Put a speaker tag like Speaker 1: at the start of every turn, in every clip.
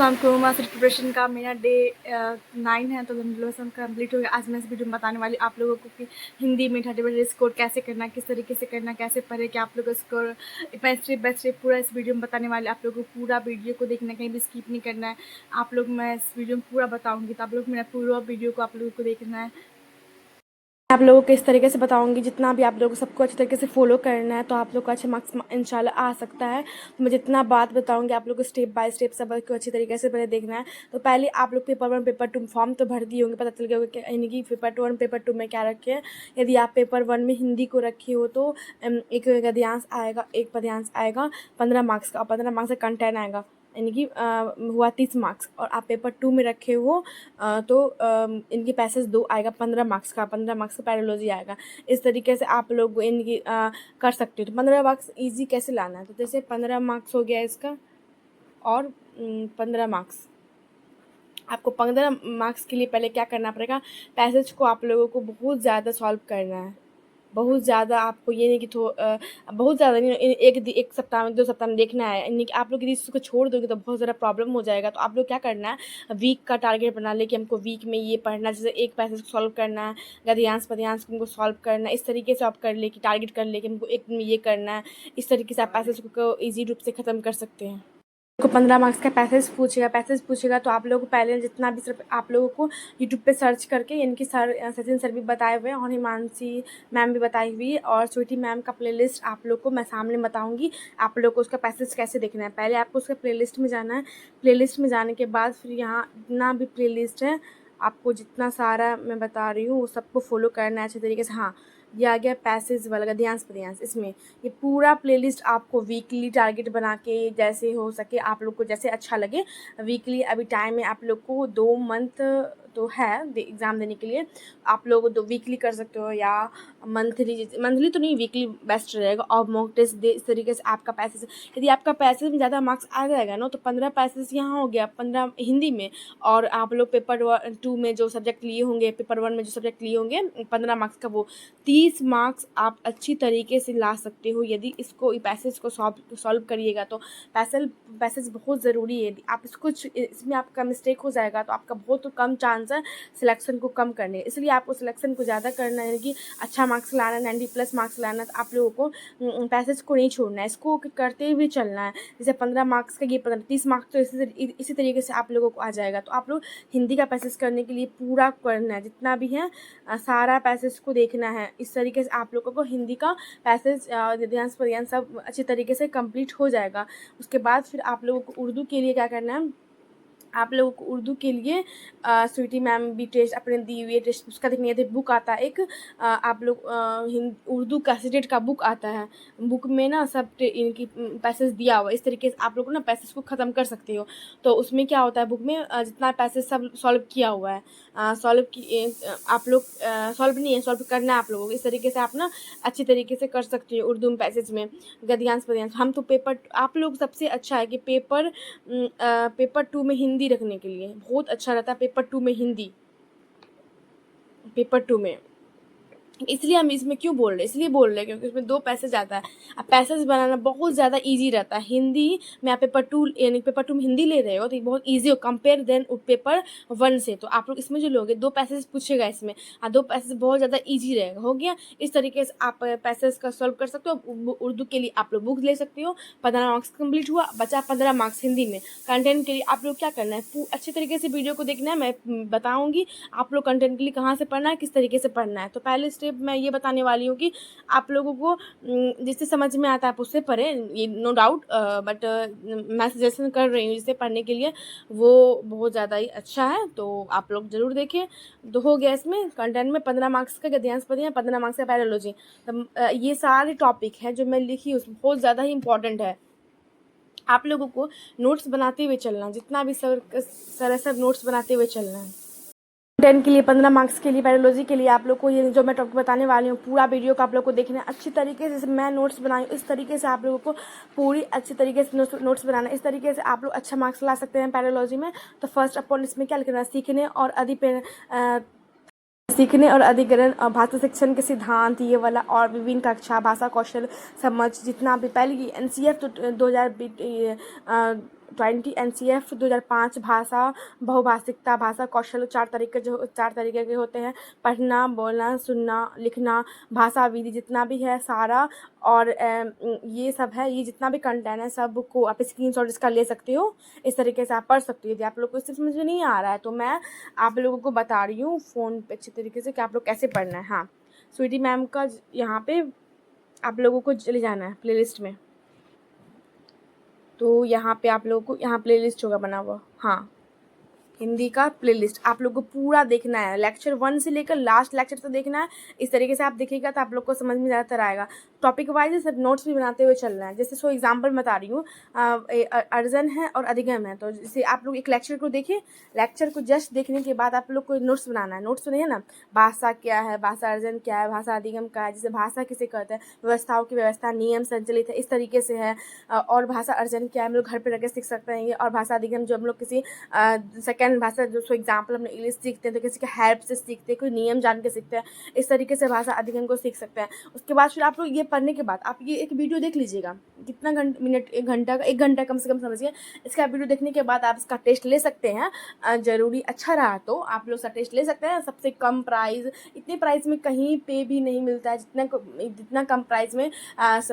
Speaker 1: अस्सलाम master preparation का मेरा डे 9 है, तो लेसन कंप्लीट हो गया। आज मैं इस वीडियो में बताने वाली आप लोगों को कि हिंदी में 30 स्कोर कैसे करना, किस तरीके से करना, कैसे पढ़े कि आप लोगों को स्कोर मैं स्टेप बाय स्टेप पूरा इस वीडियो में बताने वाली। आप लोगों को पूरा वीडियो को देखना, कहीं भी स्किप नहीं करना है। आप लोग मैं इस वीडियो में पूरा बताऊँगी, तो आप लोग मेरा पूरा वीडियो को आप लोगों को देखना है। आप लोगों को इस तरीके से बताऊंगी, जितना भी आप लोगों को सबको अच्छे तरीके से फॉलो करना है, तो आप लोग को अच्छे मार्क्स इंशाल्लाह आ सकता है। तो मैं जितना बात बताऊंगी आप लोग को स्टेप बाय स्टेप सब को अच्छे तरीके से पहले देखना है। तो पहले आप लोग पेपर 1 पेपर 2 फॉर्म तो भर दिए होंगे, पता चल गया होगा कि यानी कि पेपर 1 पेपर 2 में क्या रखे हैं। यदि आप पेपर 1 में हिंदी को रखे हो तो एक गद्यांश आएगा, एक पद्यांश आएगा 15 मार्क्स का, 15 मार्क्स का कंटेंट आएगा, यानी कि हुआ 30 मार्क्स। और आप पेपर 2 में रखे हो तो इनकी पैसेज 2 आएगा 15 मार्क्स का, 15 मार्क्स का पैरोलॉजी आएगा। इस तरीके से आप लोग इनकी कर सकते हो। तो 15 मार्क्स ईजी कैसे लाना है, तो जैसे 15 मार्क्स हो गया इसका और 15 मार्क्स। आपको 15 मार्क्स के लिए पहले क्या करना पड़ेगा, पैसेज को आप लोगों को बहुत ज़्यादा सॉल्व करना है। बहुत ज़्यादा आपको ये नहीं कि बहुत ज़्यादा नहीं, एक सप्ताह में 2 सप्ताह में देखना है। यानी कि आप लोग यदि इसको छोड़ दोगे तो बहुत ज़्यादा प्रॉब्लम हो जाएगा। तो आप लोग क्या करना है, वीक का टारगेट बना ले कि हमको वीक में ये पढ़ना है। जैसे एक पैसेज को सॉल्व करना है, गद्यांश पद्यांश को हमको सॉल्व करना है। इस तरीके से आप कर ले कि टारगेट कर ले कि हमको एक दिन में ये करना है। इस तरीके से आप पैसेज को ईजी रूप से ख़त्म कर सकते हैं। को 15 मार्क्स का पैसेज पूछेगा तो आप लोगों को पहले जितना भी सिर्फ आप लोगों को यूट्यूब पे सर्च करके, यानी कि सचिन सर भी बताए हुए हैं और हिमांशी मैम भी बताई हुई है और स्वीटी मैम का प्लेलिस्ट आप लोग को मैं सामने बताऊंगी। आप लोग को उसका पैसेज कैसे देखना है, पहले आपको उसका प्लेलिस्ट में जाना है। प्लेलिस्ट में जाने के बाद फिर यहाँ जितना भी प्लेलिस्ट है, आपको जितना सारा मैं बता रही हूँ वो सबको फॉलो करना है अच्छे तरीके से। हाँ, ये आ गया पैसेज वाला गद्यांश पद्यांश। इसमें ये पूरा प्लेलिस्ट आपको वीकली टारगेट बना के, जैसे हो सके आप लोग को जैसे अच्छा लगे वीकली। अभी टाइम है आप लोग को 2 मंथ तो है एग्ज़ाम देने के लिए। आप लोग तो वीकली कर सकते हो या मंथली तो नहीं, वीकली बेस्ट रहेगा। और मॉक टेस्ट दे, इस तरीके से आपका पैसेज, यदि आपका पैसेज में ज़्यादा मार्क्स आ जाएगा ना तो 15 पैसेज यहाँ हो गया, 15 हिंदी में। और आप लोग पेपर 2 में जो सब्जेक्ट लिए होंगे, पेपर 1 में जो सब्जेक्ट लिए होंगे 15 मार्क्स का, वो 30 मार्क्स आप अच्छी तरीके से ला सकते हो यदि इसको पैसेज को सॉल्व करिएगा। तो पैसेज बहुत ज़रूरी है। यदि आप इसमें आपका मिस्टेक हो जाएगा तो आपका बहुत कम चांस है सिलेक्शन को कम करने। इसलिए आपको सिलेक्शन को ज़्यादा करना है कि अच्छा मार्क्स लाना, 90+ मार्क्स लाना। तो आप लोगों को पैसेज को नहीं छोड़ना है, इसको करते हुए चलना है। जैसे 15 मार्क्स का ये 30 मार्क्स तो इसी तरीके से आप लोगों को आ जाएगा। तो आप लोग हिंदी का पैसेज करने के लिए पूरा करना है, जितना भी है सारा पैसेज को देखना है। इस तरीके से आप लोगों को हिंदी का पैसेज गद्यांश पद्यांश सब अच्छी तरीके से कंप्लीट हो जाएगा। उसके बाद फिर आप लोगों को उर्दू के लिए क्या करना है, आप लोगों को उर्दू के लिए स्वीटी मैम भी टेस्ट अपने दी हुई है, टेस्ट उसका देखने यदि बुक आता है एक आप लोग उर्दू का सीटेट का बुक आता है। बुक में ना सब इनकी पैसेज दिया हुआ है। इस तरीके से आप लोग ना पैसेज को ख़त्म कर सकते हो। तो उसमें क्या होता है, बुक में जितना पैसेज सब सॉल्व किया हुआ है, आप लोग सॉल्व नहीं है, सॉल्व करना है आप लोगों को। इस तरीके से आप ना अच्छी तरीके से कर सकते हो उर्दू में पैसेज में गद्यांश पद्यांश। हम तो पेपर आप लोग सबसे अच्छा है कि पेपर 2 में हिंदी रखने के लिए बहुत अच्छा रहता है। पेपर 2 में हिंदी, पेपर 2 में इसलिए हम इसमें क्यों बोल रहे हैं, इसलिए बोल रहे हैं क्योंकि इसमें 2 पैसेज आता है। अब पैसेज बनाना बहुत ज़्यादा इजी रहता है। हिंदी में आप पेपर 2 यानी पेपर 2 में हिंदी ले रहे हो तो ये बहुत इजी हो कंपेयर देन पेपर 1 से। तो आप लोग इसमें जो लोगे 2 पैसेज पूछेगा इसमें, 2 पैसेज बहुत ज़्यादा ईजी रहेगा। हो गया, इस तरीके से आप पैसेज का सॉल्व कर सकते हो। उर्दू के लिए आप लोग बुक ले सकते हो। 15 मार्क्स कम्प्लीट हुआ, बचा 15 मार्क्स हिंदी में। कंटेंट के लिए आप लोग क्या करना है, अच्छे तरीके से वीडियो को देखना है। मैं बताऊँगी आप लोग कंटेंट के लिए कहाँ से पढ़ना है, किस तरीके से पढ़ना है। तो पहले स्टेप मैं ये बताने वाली हूँ कि आप लोगों को जिससे समझ में आता है आप उससे पढ़ें, ये नो डाउट। बट मैं सजेशन कर रही हूँ जिससे पढ़ने के लिए, वो बहुत ज़्यादा ही अच्छा है। तो आप लोग ज़रूर देखें। तो हो गया इसमें कंटेंट में 15 मार्क्स का गद्यांश पद्यांश, 15 मार्क्स का पैरोलॉजी। तो ये सारे टॉपिक हैं जो मैं लिखी उसमें बहुत ज़्यादा ही इंपॉर्टेंट है। आप लोगों को नोट्स बनाते हुए चलना, जितना भी सब नोट्स बनाते हुए चलना है। 10 के लिए 15 मार्क्स के लिए बायोलॉजी के लिए आप लोग को ये जो मैं टॉपिक बताने वाली हूँ पूरा वीडियो को आप लोग को देखना है अच्छी तरीके से। मैं नोट्स बनाई इस तरीके से आप लोगों को पूरी अच्छी तरीके से नोट्स बनाना, इस तरीके से आप लोग अच्छा मार्क्स ला सकते हैं बायोलॉजी में। तो फर्स्ट अपन इसमें क्या लिखना है, सीखने और अधिग्रहण भाषा शिक्षण के सिद्धांत ये वाला और विभिन्न कक्षा भाषा कौशल समझ, जितना भी पहले की NCF तो 2020 20 NCF 2005 भाषा बहुभाषिकता भाषा कौशल 4 तरीके के होते हैं, पढ़ना बोलना सुनना लिखना भाषा विधि जितना भी है सारा, और ये सब है, ये जितना भी कंटेंट है सब को आप स्क्रीनशॉट इसका ले सकते हो, इस तरीके से आप पढ़ सकते हो। यदि आप लोग को इससे समझ में नहीं आ रहा है तो मैं आप लोगों को बता रही हूँ फ़ोन पे अच्छे तरीके से कि आप लोग कैसे पढ़ना है। हाँ, स्वीटी मैम का यहाँ पे आप लोगों को चले जाना है प्लेलिस्ट में, तो यहाँ पे आप लोगों को यहाँ प्लेलिस्ट होगा बना हुआ, हाँ हिंदी का प्लेलिस्ट आप लोग को पूरा देखना है, लेक्चर 1 से लेकर लास्ट लेक्चर तक देखना है। इस तरीके से आप देखिएगा तो आप लोग को समझ में ज़्यादातर आएगा। टॉपिक वाइज सब नोट्स भी बनाते हुए चलना है। जैसे एग्जांपल बता रही हूँ, अर्जन है और अधिगम है, तो जैसे आप लोग एक लेक्चर को देखिए, लेक्चर को जस्ट देखने के बाद आप लोग को नोट्स बनाना है। नोट्स बनाइए ना, भाषा क्या है, भाषा अर्जन क्या है, भाषा अधिगम क्या है, जैसे भाषा किसे कहते हैं, व्यवस्थाओं की व्यवस्था नियम संचलित है, इस तरीके से है। और भाषा अर्जन क्या है हम लोग घर पर रह कर सीख सकते हैं, और भाषा अधिगम जो हम लोग किसी सेकेंड भाषा जो एग्जाम्पल हम इंग्लिश सीखते हैं तो किसी के हेल्प से सीखते हैं, कोई नियम जान के सीखते हैं, इस तरीके से भाषा अधिगम को सीख सकते हैं। उसके बाद फिर आप लोग ये पढ़ने के बाद आप ये एक वीडियो देख लीजिएगा, कितना मिनट 1 घंटा कम से कम समझिए। इसका वीडियो देखने के बाद आप इसका टेस्ट ले सकते हैं, ज़रूरी अच्छा रहा तो आप लोग इसका टेस्ट ले सकते हैं। सबसे कम प्राइस, इतने प्राइस में कहीं पे भी नहीं मिलता है जितना कम प्राइस में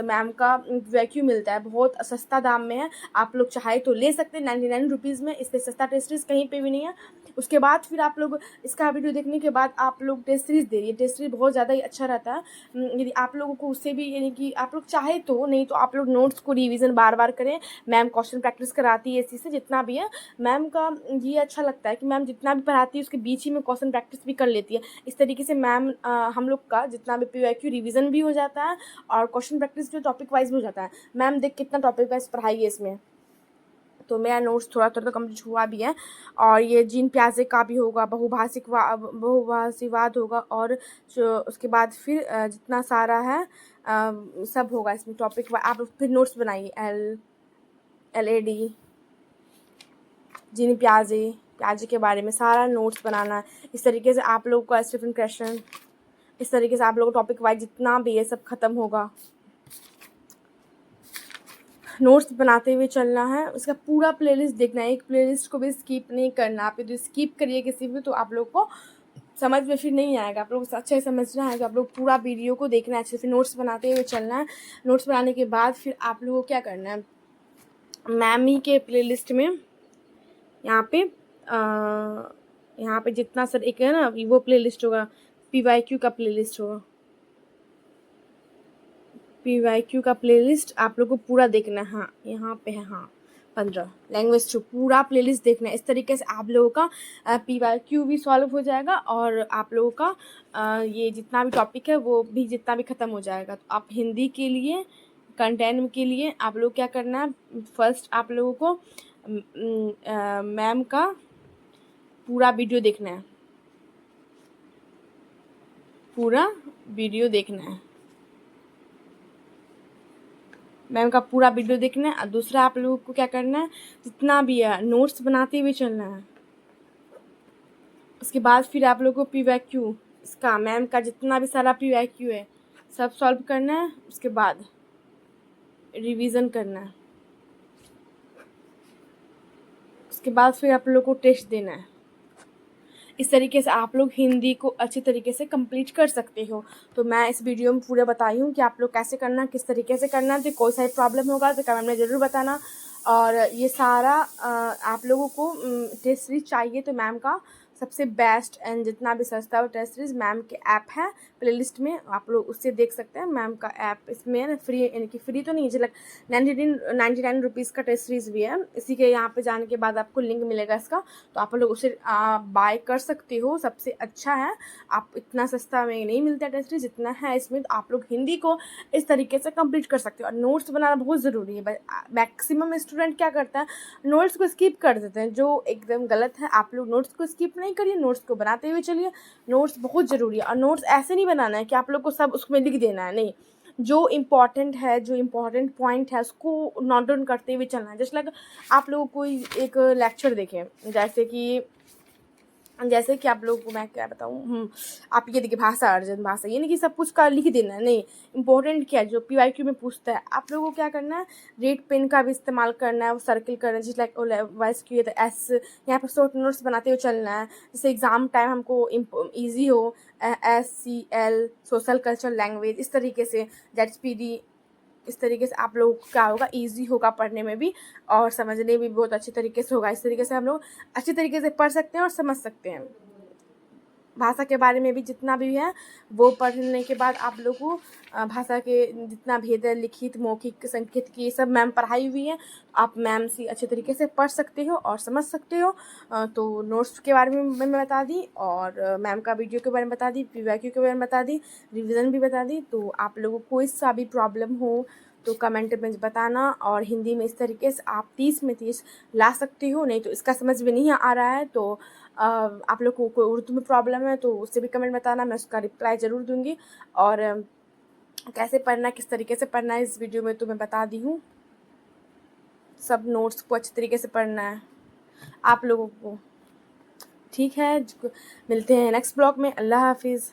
Speaker 1: मैम का वैक्यूम मिलता है, बहुत सस्ता दाम में है। आप लोग चाहे तो ले सकते हैं 99 रुपीज़ में, इससे सस्ता टेस्ट सीरीज़ कहीं पे भी नहीं है। उसके बाद फिर आप लोग इसका वीडियो देखने के बाद आप लोग टेस्ट सीरीज़ दे, टेस्ट सीरीज़ बहुत ज़्यादा ही अच्छा रहता है। यदि आप लोगों को उससे भी यानी कि आप लोग चाहे तो, नहीं तो आप लोग नोट्स को रिवीजन बार बार करें। मैम क्वेश्चन प्रैक्टिस कराती है, इसी से जितना भी है मैम का ये अच्छा लगता है कि मैम जितना भी पढ़ाती है उसके बीच ही में क्वेश्चन प्रैक्टिस भी कर लेती है। इस तरीके से मैम हम लोग का जितना भी PYQ रिवीजन भी हो जाता है और क्वेश्चन प्रैक्टिस भी टॉपिक वाइज भी हो जाता है। मैम देख कितना टॉपिक वाइज पढ़ाई है इसमें, तो मेरा नोट्स थोड़ा थोड़ा तो कम्प्लीट हुआ भी है। और ये जीन प्याजे का भी होगा, बहुभाषीवाद होगा, और जो उसके बाद फिर जितना सारा है सब होगा इसमें टॉपिक। आप फिर नोट्स बनाइए, LAD जीन प्याजे के बारे में सारा नोट्स बनाना है। इस तरीके से आप लोगों का डिफरेंट क्वेश्चन, इस तरीके से आप लोगों को टॉपिक वाइज जितना भी है सब खत्म होगा। नोट्स बनाते हुए चलना है, उसका पूरा प्लेलिस्ट देखना है, एक प्लेलिस्ट को भी स्किप नहीं करना। आप यदि स्किप करिए किसी भी तो आप लोग को समझ में फिर नहीं आएगा। आप लोग अच्छे से समझना है तो आप लोग पूरा वीडियो को देखना है अच्छे से, नोट्स बनाते हुए चलना है। नोट्स बनाने के बाद फिर आप लोगों को क्या करना है, मैम ही के प्लेलिस्ट में यहाँ पे जितना सर एक है ना वो प्लेलिस्ट होगा, PYQ का प्लेलिस्ट होगा, PYQ का प्लेलिस्ट आप लोग को पूरा देखना है। हाँ यहाँ पे है, हाँ 15 लैंग्वेज टू पूरा प्लेलिस्ट देखना है। इस तरीके से आप लोगों का PYQ भी सॉल्व हो जाएगा और आप लोगों का ये जितना भी टॉपिक है वो भी जितना भी ख़त्म हो जाएगा। तो आप हिंदी के लिए कंटेंट के लिए आप लोग क्या करना है, फर्स्ट आप लोगों को मैम का पूरा वीडियो देखना है, पूरा वीडियो देखना है, मैम का पूरा वीडियो देखना है। और दूसरा आप लोगों को क्या करना है, जितना भी है नोट्स बनाते हुए चलना है। उसके बाद फिर आप लोगों को PYQ इसका मैम का जितना भी सारा PYQ है सब सॉल्व करना है। उसके बाद रिवीजन करना है। उसके बाद फिर आप लोगों को टेस्ट देना है। इस तरीके से आप लोग हिंदी को अच्छी तरीके से कंप्लीट कर सकते हो। तो मैं इस वीडियो में पूरा बताई हूँ कि आप लोग कैसे करना, किस तरीके से करना। तो कोई सा प्रॉब्लम होगा तो कमेंट में ज़रूर बताना। और ये सारा आप लोगों को टेस्ट सीरीज चाहिए तो मैम का सबसे बेस्ट एंड जितना भी सस्ता टेस्ट सीरीज मैम के ऐप है प्लेलिस्ट में, आप लोग उससे देख सकते हैं। मैम का ऐप इसमें ना फ्री, यानी कि फ्री तो नहीं, मतलब 99 रुपीज़ का टेस्ट सीरीज भी है। इसी के यहाँ पे जाने के बाद आपको लिंक मिलेगा इसका, तो आप लोग उसे बाय कर सकते हो। सबसे अच्छा है, आप इतना सस्ता में नहीं मिलता टेस्ट सीरीज जितना है इसमें। तो आप लोग हिंदी को इस तरीके से कंप्लीट कर सकते हो। और नोट्स बनाना बहुत ज़रूरी है। मैक्सिमम स्टूडेंट क्या करता है, नोट्स को स्किप कर देते हैं, जो एकदम गलत है। आप लोग नोट्स को स्किप नहीं करिए, नोट्स को बनाते हुए चलिए। नोट्स बहुत ज़रूरी है। और नोट्स ऐसे नहीं बनाना है कि आप लोग को सब उसमें लिख देना है, नहीं। जो इम्पॉर्टेंट है, जो इम्पॉर्टेंट पॉइंट है उसको नोट डाउन करते हुए चलना है। जैसे लाइक आप लोग कोई एक लेक्चर देखें, जैसे कि जैसे कि आप लोगों को मैं क्या बताऊँ, आप ये देखिए भाषा, अर्जन भाषा, ये नहीं कि सब कुछ का लिख देना है, नहीं। इम्पोर्टेंट क्या है, जो PYQ में पूछता है आप लोगों को क्या करना है, रेड पेन का भी इस्तेमाल करना है, वो सर्किल करना है, जिस लाइक वाइस क्यू है तो एस, यहाँ पर शॉर्ट नोट्स बनाते हुए चलना है, जैसे एग्ज़ाम टाइम हमको ईजी हो। SCL, सोशल कल्चर लैंग्वेज, इस तरीके से ZPD, इस तरीके से आप लोगों को क्या होगा, ईजी होगा पढ़ने में भी और समझने में भी बहुत अच्छे तरीके से होगा। इस तरीके से हम लोग अच्छी तरीके से पढ़ सकते हैं और समझ सकते हैं। भाषा के बारे में भी जितना भी है वो पढ़ने के बाद आप लोग को भाषा के जितना भेद है, लिखित, मौखिक, संकेत की, ये सब मैम पढ़ाई हुई है। आप मैम से अच्छे तरीके से पढ़ सकते हो और समझ सकते हो। तो नोट्स के बारे में मैं बता दी और मैम का वीडियो के बारे में बता दी, PYQ के बारे में बता दी, रिविज़न भी बता दी। तो आप लोगों को कोई सा भी प्रॉब्लम हो तो कमेंट में बताना। और हिंदी में इस तरीके से आप 30 में 30 ला सकते हो। नहीं तो इसका समझ में नहीं आ रहा है तो आप लोग को कोई उर्दू में प्रॉब्लम है तो उससे भी कमेंट बताना, मैं उसका रिप्लाई ज़रूर दूँगी। और कैसे पढ़ना है, किस तरीके से पढ़ना है, इस वीडियो में तो मैं बता दी हूँ। सब नोट्स को अच्छे तरीके से पढ़ना है आप लोगों को। ठीक है, मिलते हैं नेक्स्ट ब्लॉग में। अल्लाह हाफिज़।